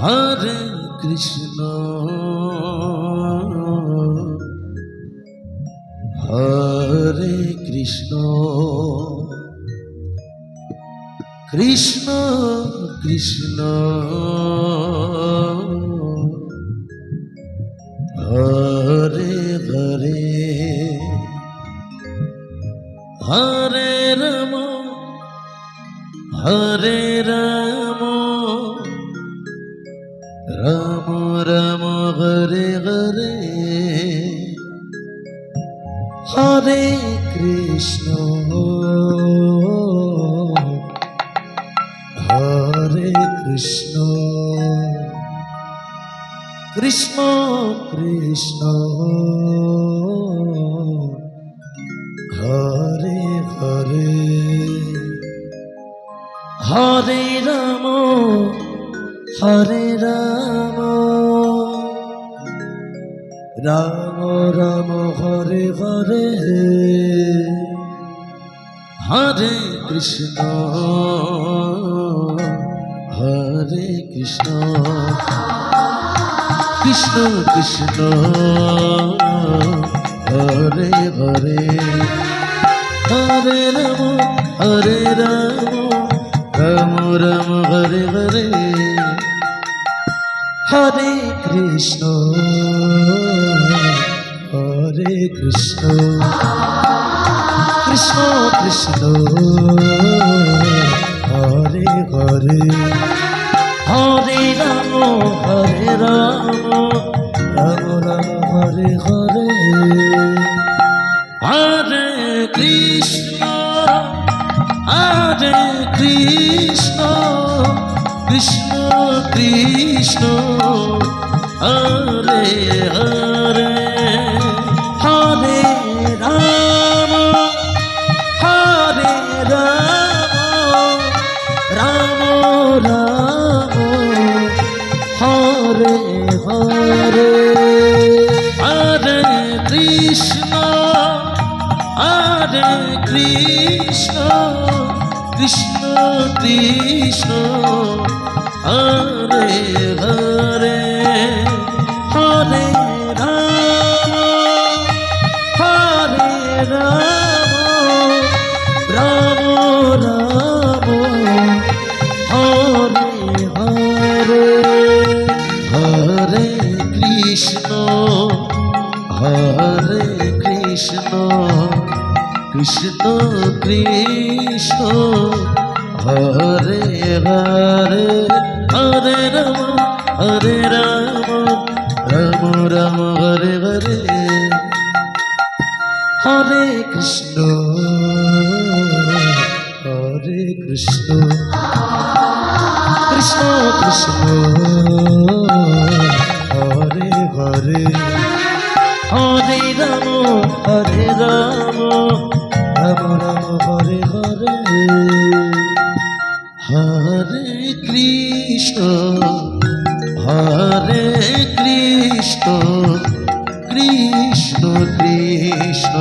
হরে কৃষ্ণ হরে কৃষ্ণ কৃষ্ণ কৃষ্ণ হরে হরে হরে রাম হরে রাম রাম রাম হরে হরে হরে কৃষ্ণ হরে কৃষ্ণ কৃষ্ণ কৃষ্ণ হরে হরে হরে রাম হরে রাম রাম রাম হরে হরে হরে কৃষ্ণ হরে কৃষ্ণ কৃষ্ণ কৃষ্ণ হরে হরে হরে রাম হরে রাম রাম রাম হরে হরে হরে কৃষ্ণ হরে কৃষ্ণ কৃষ্ণ কৃষ্ণ হরে হরে হরে রাম হরে রাম রাম রাম হরে হরে হরে কৃষ্ণ হরে কৃষ্ণ কৃষ্ণ কৃষ্ণ হরে হরে হরে রাম হরে রাম রাম রাম হরে হরে হরে কৃষ্ণ হরে কৃষ্ণ কৃষ্ণ কৃষ্ণ হরে হরে হরে রাম হরে রাম রাম রাম হরে হরে হরে কৃষ্ণ হরে কৃষ্ণ কৃষ্ণ কৃষ্ণ হরে হরে হরে রাম হরে রাম রাম রাম হরে হরে হরে কৃষ্ণ হরে কৃষ্ণ কৃষ্ণ কৃষ্ণ হরে হরে হরে রাম হরে রাম রাম রাম হরে হরে হরে কৃষ্ণ হরে কৃষ্ণ কৃষ্ণ কৃষ্ণ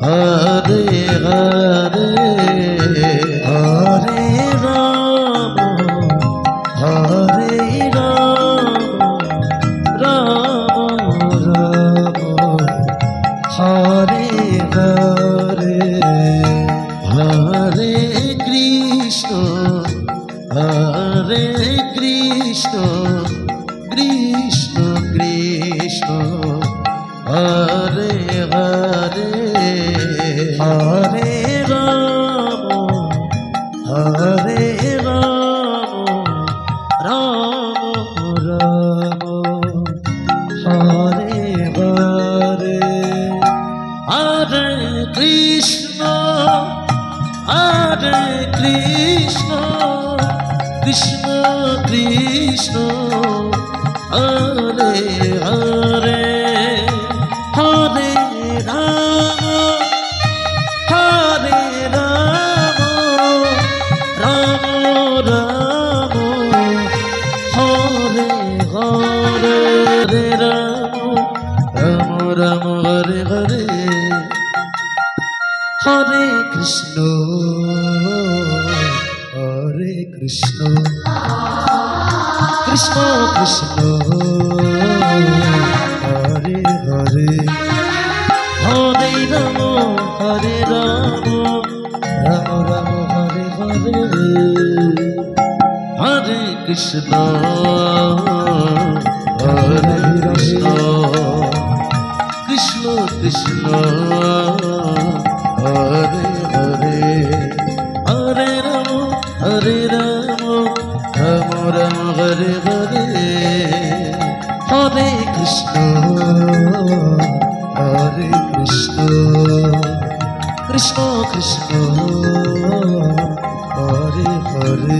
হরে হরে হরে রাম হরে রাম রাম রাম হরে হরে হরে কৃষ্ণ হরে কৃষ্ণ কৃষ্ণ কৃষ্ণ হরে হরে হরে রাম হরে রাম রাম রাম হরে হরে হরে কৃষ্ণ হরে কৃষ্ণ কৃষ্ণ কৃষ্ণ হরে হরে হরে রাম হরে রাম রাম রাম হরে হরে হরে রাম রাম রাম হরে হরে হরে কৃষ্ণ হরে কৃষ্ণ কৃষ্ণ কৃষ্ণ হরে হরে হরে রাম হরে রাম রাম রাম হরে হরে হরে কৃষ্ণ হরে কৃষ্ণ কৃষ্ণ কৃষ্ণ হরে হরে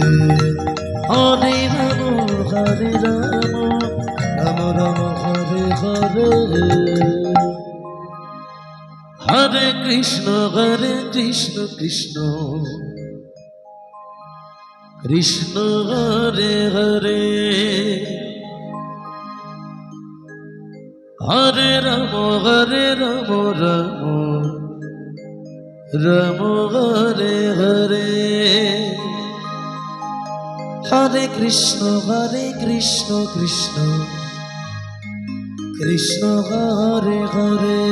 হরে রাম রাম রাম হরে হরে হরে কৃষ্ণ হরে কৃষ্ণ কৃষ্ণ কৃষ্ণ হরে হরে হরে রাম রাম রাম হরে হরে হরে কৃষ্ণ কৃষ্ণ কৃষ্ণ হরে হরে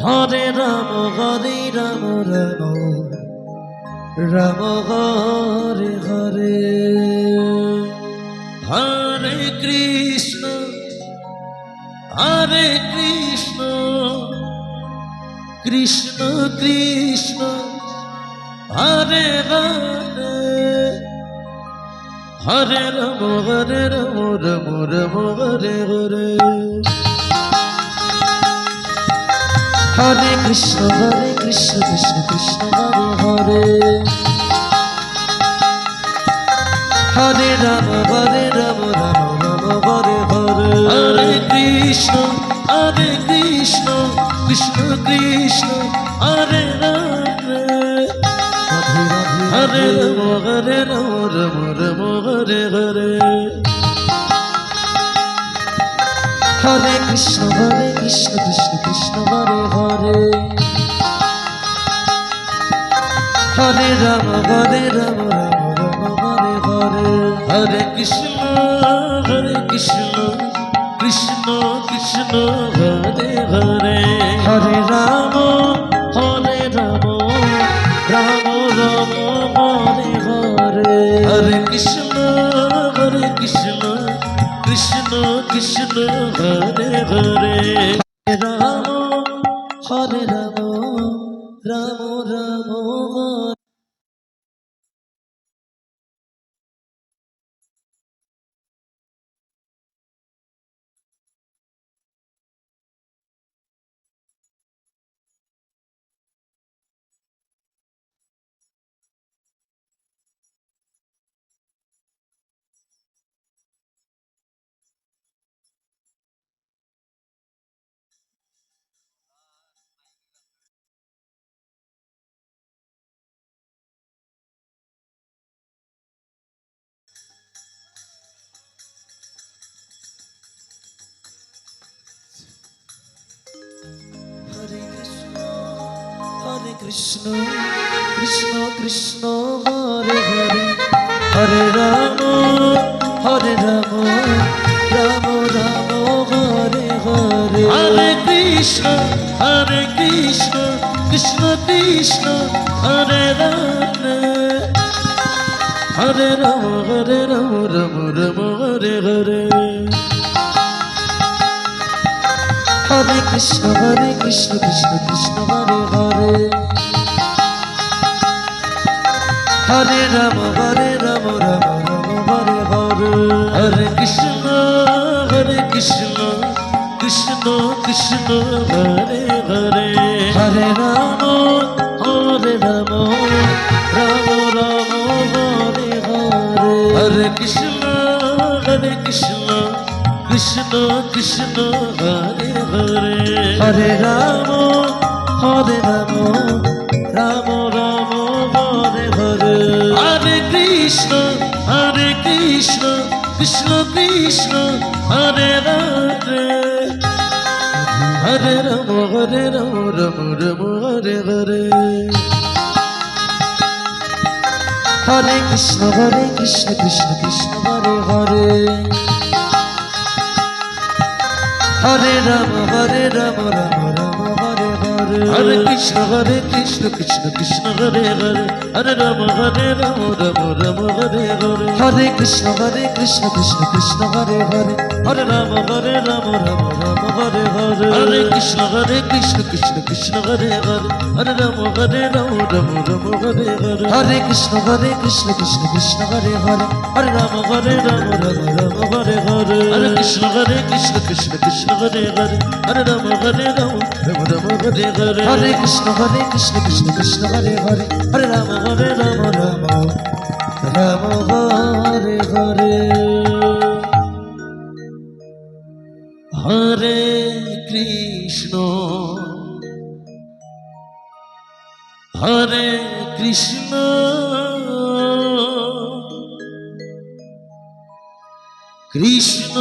হরে রাম রাম রাম হরে হরে হরে কৃষ্ণ কৃষ্ণ কৃষ্ণ হরে হরে হরে রাম রাম রাম হরে হরে হরে কৃষ্ণ কৃষ্ণ কৃষ্ণ হরে হরে হরে রাম রাম রাম হরে হরে হরে কৃষ্ণ কৃষ্ণ কৃষ্ণ হরে হরে রাম রাম হরে হরে হরে কৃষ্ণ কৃষ্ণ কৃষ্ণ হরে রাম হরে রাম রাম হরে হরে হরে কৃষ্ণ কৃষ্ণ হরে হরে হরে রাম রাম হরে হরে হরে কৃষ্ণ কৃষ্ণ কৃষ্ণ হরে হরে হরে রাম রাম রাম হরে হরে হরে কৃষ্ণ কৃষ্ণ কৃষ্ণ হরে হরে রাম হরে রাম রাম রাম হরে কৃষ্ণ কৃষ্ণ কৃষ্ণ হরে হরে হরে রাম রাম রাম হরে হরে হরে কৃষ্ণ কৃষ্ণ কৃষ্ণ হরে Ram Ram Ram Hare Hare Hare Krishna Krishna Krishna Hare Hare Hare Ram Ram Hare Hare Hare Krishna Krishna Krishna Hare Hare Hare Ram Ram Ram Hare Hare Hare Krishna Krishna Krishna Hare Hare Hare Ram Ram Ram Hare Hare Hare Krishna Krishna Krishna Hare Hare Hare Ram Ram Hare Hare Hare Krishna Krishna Krishna Hare Hare Hare Rama Rama Rama Hare Hare Hare Krishna Krishna Krishna Hare Hare Hare Rama Rama Rama Hare Hare Hare Krishna Krishna Krishna Hare Hare Hare Rama Rama Rama Hare Hare Hare Krishna Krishna Krishna Hare Hare Hare Rama Rama Rama Hare Hare Hare Krishna Krishna Krishna Hare Hare Hare Rama Rama Rama Hare Hare Hare Krishna Krishna Krishna Hare Hare Hare Rama Rama Rama Hare Hare Hare Krishna Krishna Krishna Hare Hare Hare Rama Rama Rama Hare Hare Hare Krishna Krishna Krishna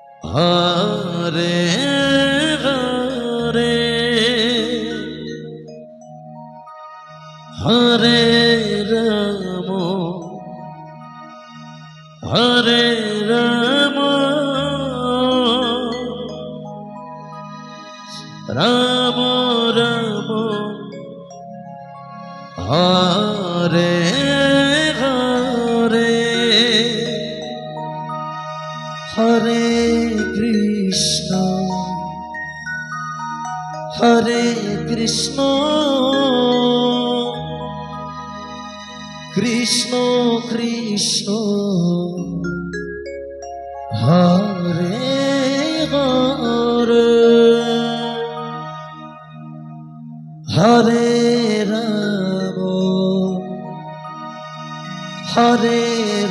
Hare Hare Hare Rama Hare Rama Rama Rama Hare Hare Hare Krishna Krishna Krishna Hare Hare Hare Rama Hare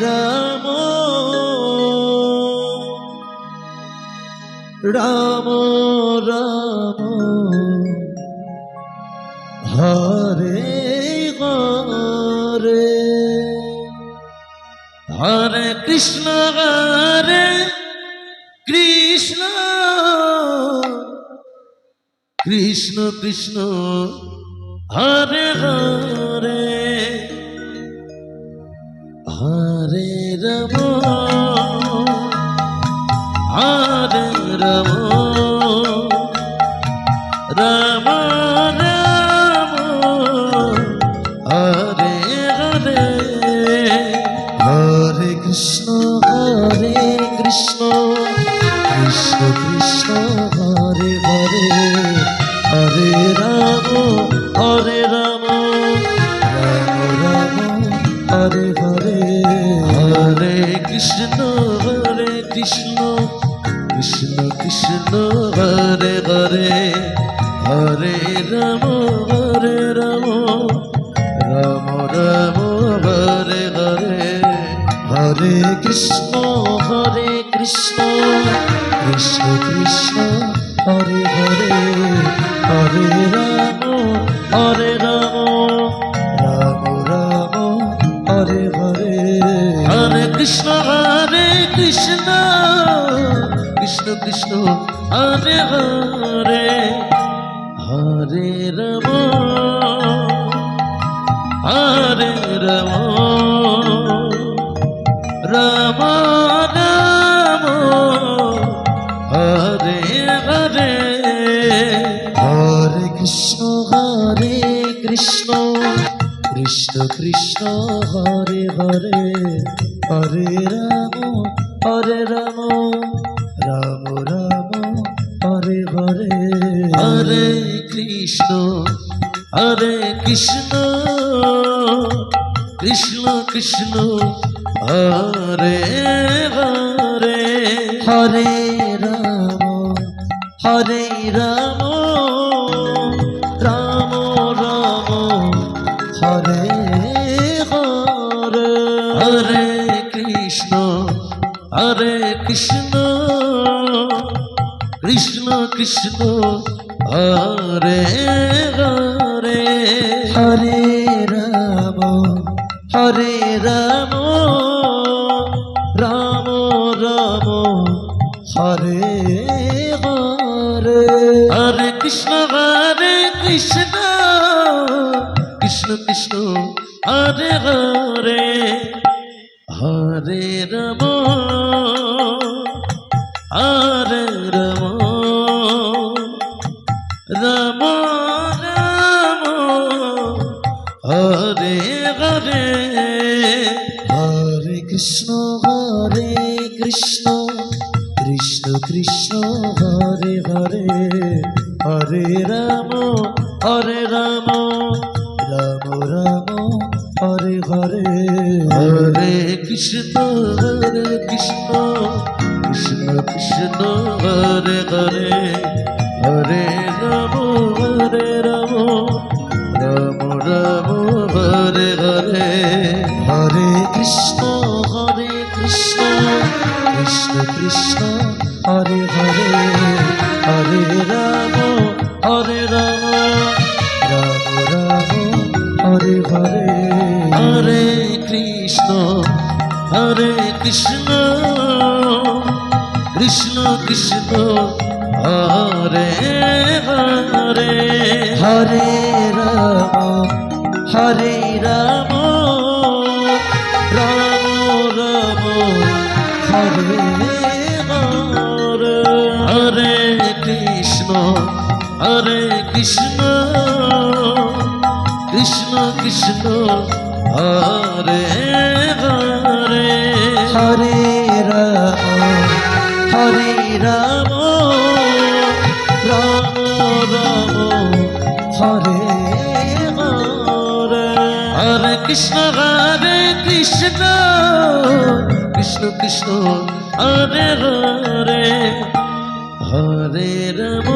Rama Rama Rama Hare Hare Hare Krishna Krishna Krishna Hare Hare Hare Rama Hare Rama Rama Rama Hare Hare Hare Krishna Krishna Krishna Hare Hare Hare Rama Hare Rama Rama Hare Hare Hare Krishna Krishna Krishna Hare Hare Hare Rama Rama Rama Hare Hare Hare Krishna Krishna Krishna Hare Hare Hare Rama Rama Hare Hare Hare Krishna Krishna Hare Hare Hare Rama Rama Rama Hare Hare Hare Krishna Krishna Krishna Hare Hare Hare Rama Rama Hare Hare Hare Krishna Krishna Krishna Hare Hare Hare Rama Rama Rama Hare Hare Hare Krishna Krishna Hare Hare Hare Rama Rama Rama Hare Hare Hare Krishna Hare Hare Hare Ram হরে রাম রাম রাম হরে হরে হরে কৃষ্ণ কৃষ্ণ কৃষ্ণ হরে হরে হরে রাম রাম রাম হরে হরে হরে কৃষ্ণ কৃষ্ণ কৃষ্ণ হরে হরে হরে রাম রাম রাম হরে হরে হরে কৃষ্ণ কৃষ্ণ কৃষ্ণ হরে হরে হরে রাম রাম রাম হরে হরে হরে কৃষ্ণ কৃষ্ণ কৃষ্ণ হরে হরে হরে রাম রাম রাম হরে হরে হরে কৃষ্ণ কৃষ্ণ কৃষ্ণ হরে হরে হরে রাম রাম রাম হরে হরে হরে কৃষ্ণ কৃষ্ণ কৃষ্ণ হরে হরে হরে রাম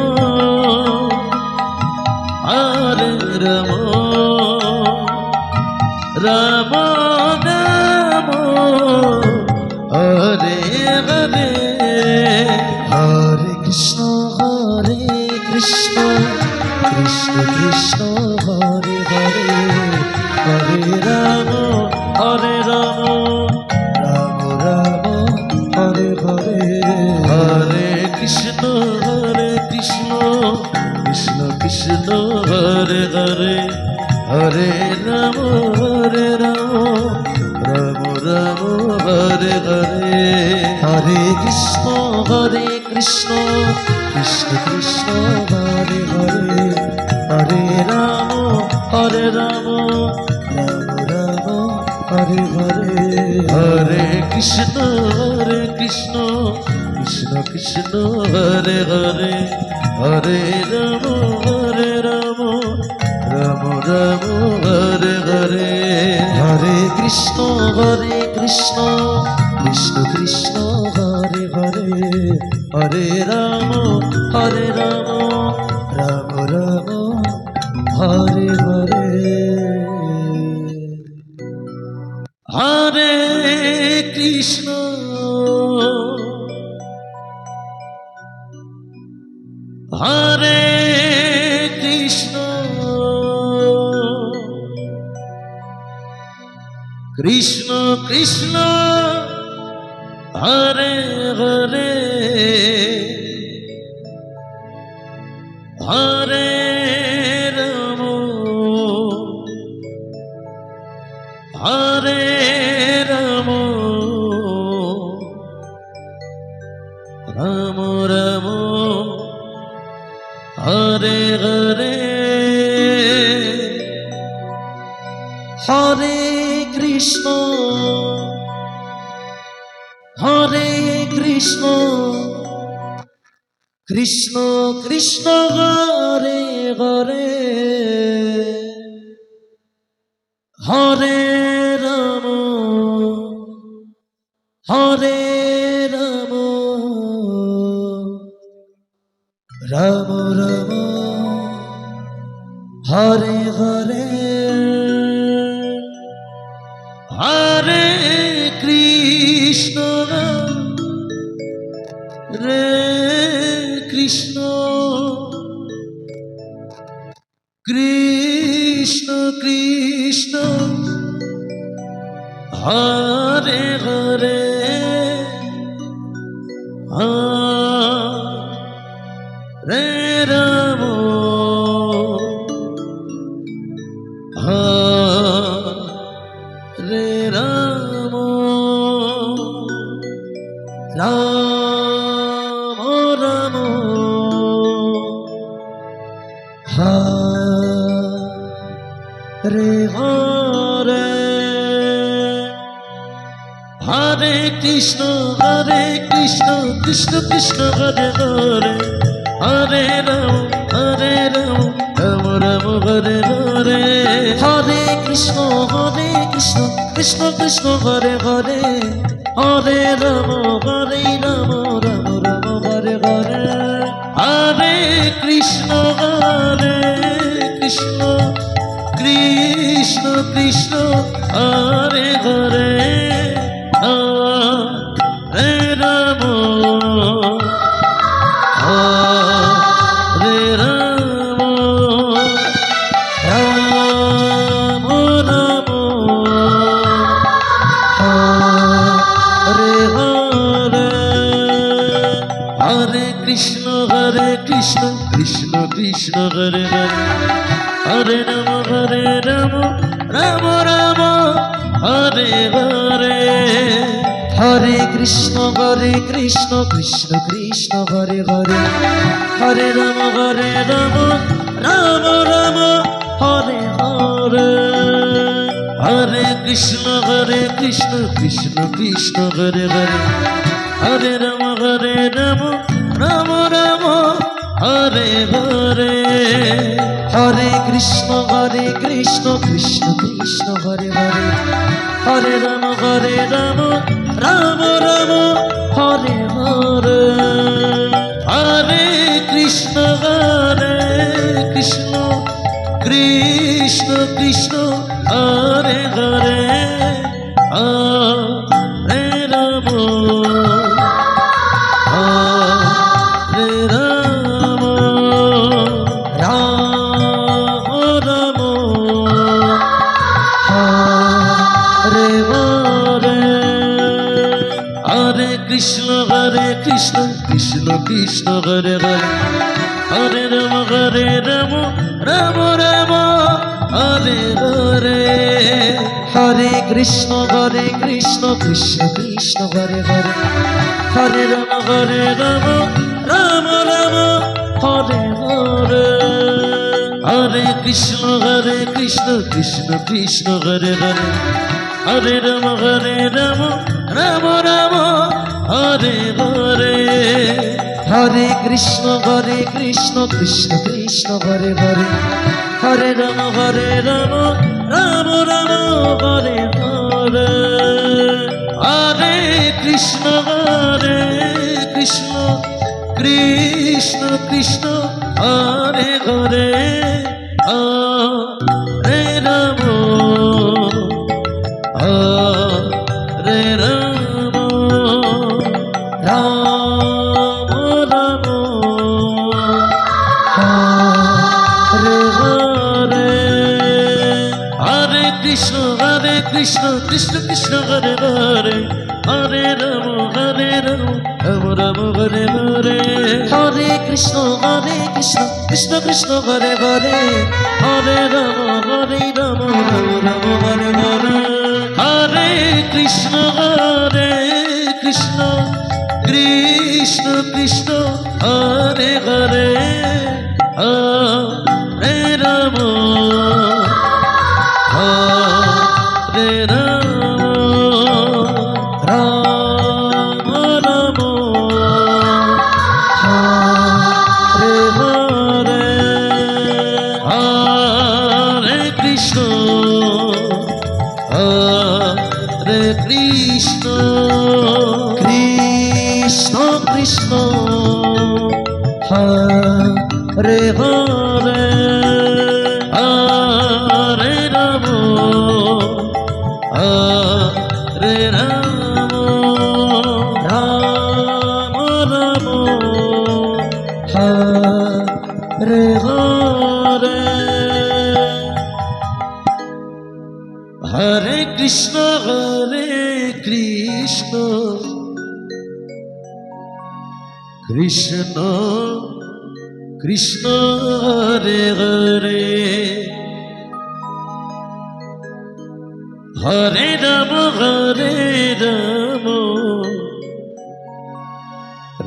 রাম রাম রাম হরে হরে হরে কৃষ্ণ কৃষ্ণ কৃষ্ণ হরে হরে হরে রাম রাম হরে হরে হরে কৃষ্ণ কৃষ্ণ কৃষ্ণ হরে হরে হরে রাম রাম হরে হরে হরে কৃষ্ণ কৃষ্ণ কৃষ্ণ হরে হরে হরে রাম রাম হরে হরে হরে কৃষ্ণ কৃষ্ণ কৃষ্ণ হরে হরে হরে রাম রাম হরে হরে হরে কৃষ্ণ কৃষ্ণ কৃষ্ণ হরে হরে হরে রাম রাম হরে হরে হরে কৃষ্ণ হরে কৃষ্ণ কৃষ্ণ কৃষ্ণ হরে হরে হরে রাম হরে রাম রাম রাম হরে হরে হরে কৃষ্ণ কৃষ্ণ কৃষ্ণ হরে হরে হরে রাম রাম রাম হরে হরে হরে কৃষ্ণ রে কৃষ্ণ কৃষ্ণ কৃষ্ণ হরে হরে হরে রাম রে রাম রাম রাম হরে হরে হরে কৃষ্ণ কৃষ্ণ কৃষ্ণ হরে হরে হরে রাম রাম রাম হরে হরে হরে কৃষ্ণ কৃষ্ণ কৃষ্ণ হরে হরে হরে রাম রাম রাম হরে হরে হরে কৃষ্ণ কৃষ্ণ কৃষ্ণ কৃষ্ণ হরে হরে হরে রাম হরে রাম রাম রাম হরে হরে হরে কৃষ্ণ কৃষ্ণ কৃষ্ণ হরে হরে হরে রাম রাম রাম হরে হরে হরে কৃষ্ণ কৃষ্ণ কৃষ্ণ হরে হরে হরে রাম রাম রাম হরে হরে হরে কৃষ্ণ কৃষ্ণ কৃষ্ণ হরে হরে হরে রাম রাম রাম হরে হরে হরে কৃষ্ণ কৃষ্ণ কৃষ্ণ হরে হরে হরে রাম রাম রাম হরে হরে হরে কৃষ্ণ কৃষ্ণ কৃষ্ণ কৃষ্ণ হরে হরে হরে রাম হরে রাম রাম রাম হরে হরে হরে কৃষ্ণ কৃষ্ণ কৃষ্ণ হরে হরে হরে রাম রাম রাম হরে হরে হরে কৃষ্ণ কৃষ্ণ কৃষ্ণ হরে হরে হরে রাম রাম রাম হরে হরে হরে কৃষ্ণ কৃষ্ণ কৃষ্ণ হরে হরে হরে রাম রাম রাম হরে হরে হরে কৃষ্ণ কৃষ্ণ কৃষ্ণ হরে হরে হরে রাম রাম রাম হরে হরে হরে কৃষ্ণ কৃষ্ণ কৃষ্ণ কৃষ্ণ হরে হরে হরে রাম হরে রাম রাম রাম হরে হরে হরে কৃষ্ণ কৃষ্ণ কৃষ্ণ হরে হরে হরে রাম রাম রাম হরে হরে হরে কৃষ্ণ কৃষ্ণ কৃষ্ণ হরে হরে হরে রাম রাম রাম হরে হরে হরে কৃষ্ণ কৃষ্ণ কৃষ্ণ কৃষ্ণ হরে হরে হরে রাম হরে রাম রাম রাম হরে হরে হরে কৃষ্ণ হরে কৃষ্ণ কৃষ্ণ কৃষ্ণ হরে হরে হরে রাম হরে রাম রাম রাম হরে হরে হরে কৃষ্ণ কৃষ্ণ কৃষ্ণ কৃষ্ণ হরে হরে হরে রাম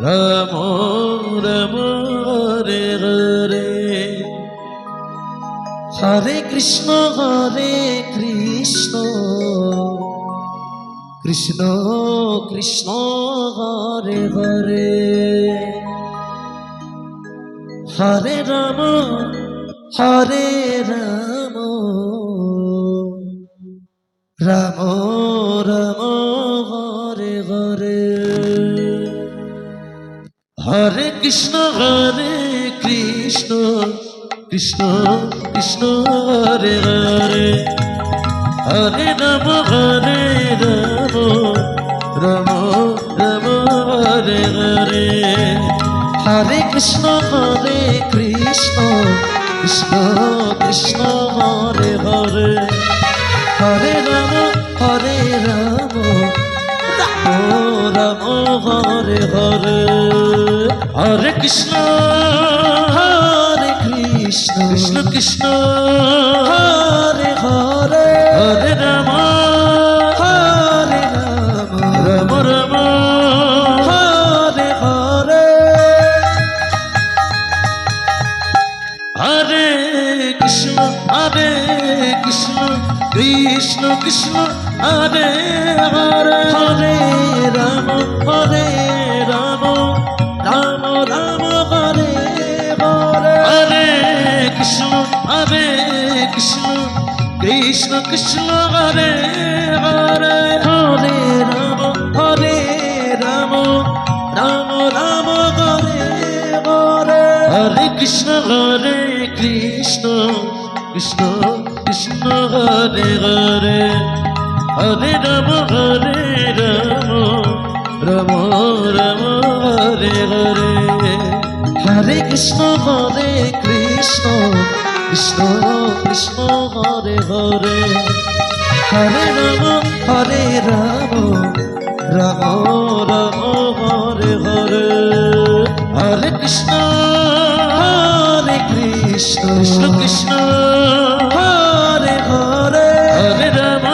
রাম রাম হরে হরে হরে কৃষ্ণ কৃষ্ণ কৃষ্ণ হরে হরে হরে রাম রাম রাম হরে হরে হরে কৃষ্ণ কৃষ্ণ কৃষ্ণ হরে হরে হরে রাম রাম রাম হরে হরে হরে কৃষ্ণ কৃষ্ণ কৃষ্ণ হরে হরে হরে রাম রাম হরে হরে হরে কৃষ্ণ কৃষ্ণ কৃষ্ণ হরে হরে হরে রাম রাম রাম হরে হরে হরে কৃষ্ণ কৃষ্ণ কৃষ্ণ হরে হরে হরে রাম রাম রাম হরে হরে হরে কৃষ্ণ কৃষ্ণ কৃষ্ণ হরে হরে হরে রাম রাম রাম হরে হরে হরে কৃষ্ণ কৃষ্ণ কৃষ্ণ হরে হরে হরে রাম রাম রাম হরে হরে হরে কৃষ্ণ কৃষ্ণ কৃষ্ণ হরে হরে হরে রাম রাম রাম হরে হরে হরে কৃষ্ণ কৃষ্ণ কৃষ্ণ হরে হরে হরে রাম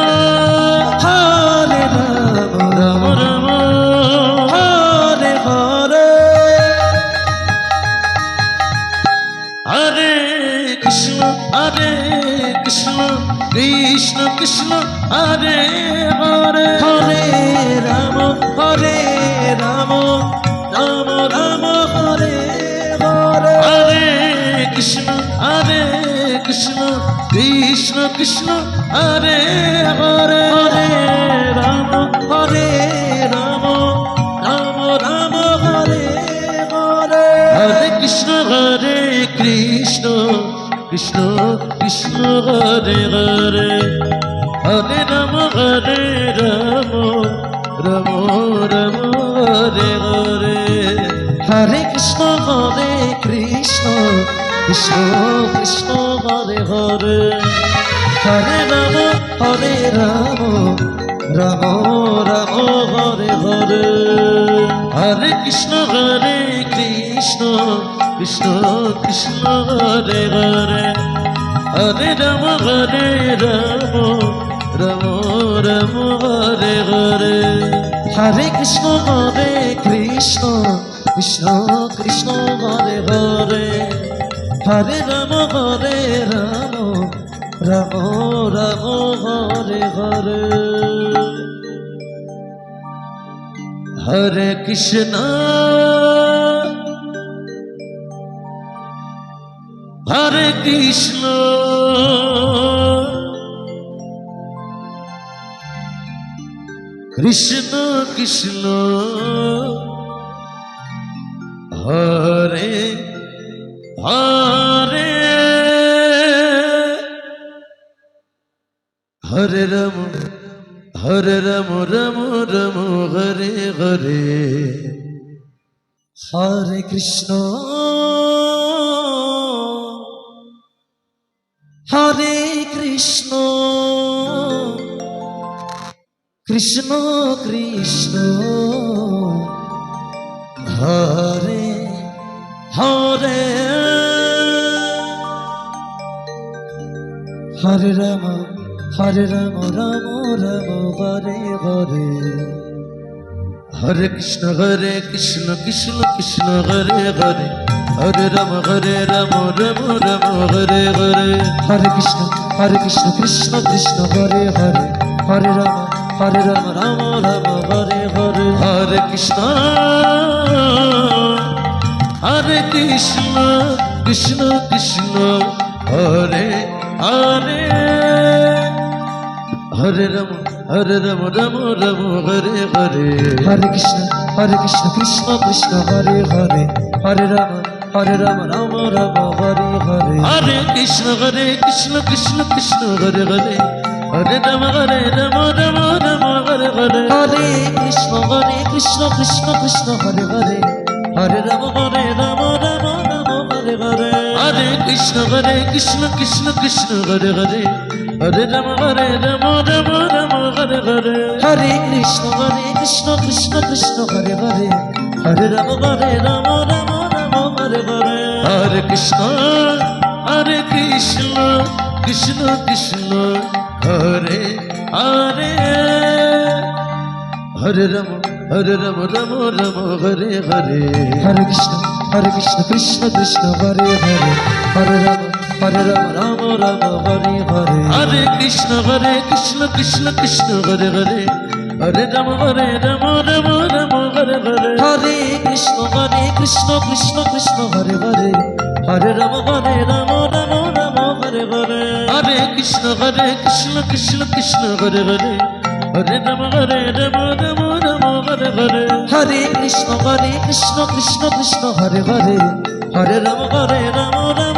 রাম রাম হরে হরে হরে কৃষ্ণ কৃষ্ণ কৃষ্ণ হরে হরে হরে রাম রাম রাম হরে হরে হরে কৃষ্ণ কৃষ্ণ কৃষ্ণ হরে হরে হরে রাম রাম রাম হরে হরে হরে কৃষ্ণ কৃষ্ণ কৃষ্ণ হরে হরে হরে রাম রাম রাম হরে হরে হরে কৃষ্ণ কৃষ্ণ কৃষ্ণ হরে হরে হরে রাম রাম রাম হরে হরে হরে কৃষ্ণ কৃষ্ণ কৃষ্ণ হরে হরে হরে রাম রাম রাম হরে হরে হরে কৃষ্ণ কৃষ্ণ কৃষ্ণ হরে হরে হরে রাম রাম রাম হরে হরে হরে কৃষ্ণ হরে কৃষ্ণ কৃষ্ণ কৃষ্ণ হরে হরে হরে রাম রাম রাম হরে হরে হরে কৃষ্ণ হরে কৃষ্ণ কৃষ্ণ কৃষ্ণ হরে হরে হরে রাম হরে রাম রাম রাম হরে হরে হরে কৃষ্ণ কৃষ্ণ কৃষ্ণ হরে হরে হরে রাম রাম রাম হরে হরে হরে কৃষ্ণ কৃষ্ণ কৃষ্ণ হরে হরে হরে রাম রাম রাম হরে হরে হরে কৃষ্ণ কৃষ্ণ কৃষ্ণ হরে হরে হরে রাম রাম রাম হরে হরে হরে কৃষ্ণ কৃষ্ণ কৃষ্ণ হরে হরে হরে রাম রাম রাম হরে হরে হরে কৃষ্ণ কৃষ্ণ কৃষ্ণ হরে হরে হরে রাম রাম রাম হরে হরে হরে কৃষ্ণ কৃষ্ণ কৃষ্ণ হরে হরে হরে রাম রাম হরে হরে হরে কৃষ্ণ কৃষ্ণ কৃষ্ণ হরে হরে হরে রাম রাম হরে হরে হরে কৃষ্ণ কৃষ্ণ কৃষ্ণ হরে হরে হরে রাম রাম হরে হরে হরে কৃষ্ণ কৃষ্ণ কৃষ্ণ হরে হরে হরে রাম রাম হরে হরে হরে কৃষ্ণ কৃষ্ণ কৃষ্ণ হরে হরে হরে রাম রাম হরে হরে হরে কৃষ্ণ কৃষ্ণ কৃষ্ণ হরে হরে হরে রাম রাম হরে হরে হরে কৃষ্ণ কৃষ্ণ কৃষ্ণ হরে হরে হরে রাম রাম হরে হরে হরে কৃষ্ণ কৃষ্ণ কৃষ্ণ হরে হরে হরে রাম রাম হরে হরে হরে কৃষ্ণ কৃষ্ণ কৃষ্ণ হরে হরে হরে রাম রাম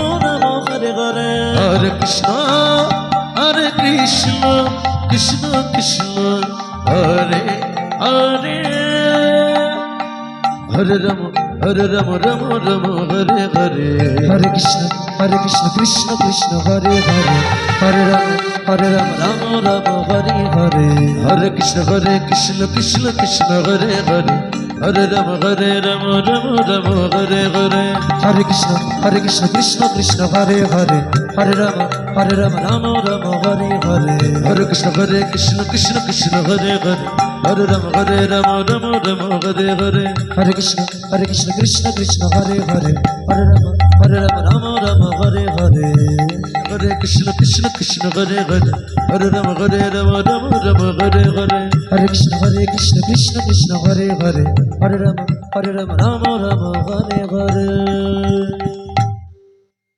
হরে হরে হরে কৃষ্ণ কৃষ্ণ কৃষ্ণ হরে হরে হরে রাম রাম হরে হরে হরে কৃষ্ণ কৃষ্ণ কৃষ্ণ হরে হরে হরে রাম রাম হরে হরে হরে কৃষ্ণ কৃষ্ণ কৃষ্ণ হরে হরে হরে রাম রাম হরে হরে হরে কৃষ্ণ কৃষ্ণ কৃষ্ণ হরে হরে হরে রাম রাম হরে হরে হরে কৃষ্ণ কৃষ্ণ কৃষ্ণ হরে হরে হরে রাম রাম হরে হরে হরে কৃষ্ণ কৃষ্ণ কৃষ্ণ হরে হরে হরে রাম রাম হরে হরে হরে কৃষ্ণ কৃষ্ণ হরে হরে হরে রাম রাম হরে হরে হরে কৃষ্ণ কৃষ্ণ কৃষ্ণ হরে হরে হরে রাম রাম হরে হরে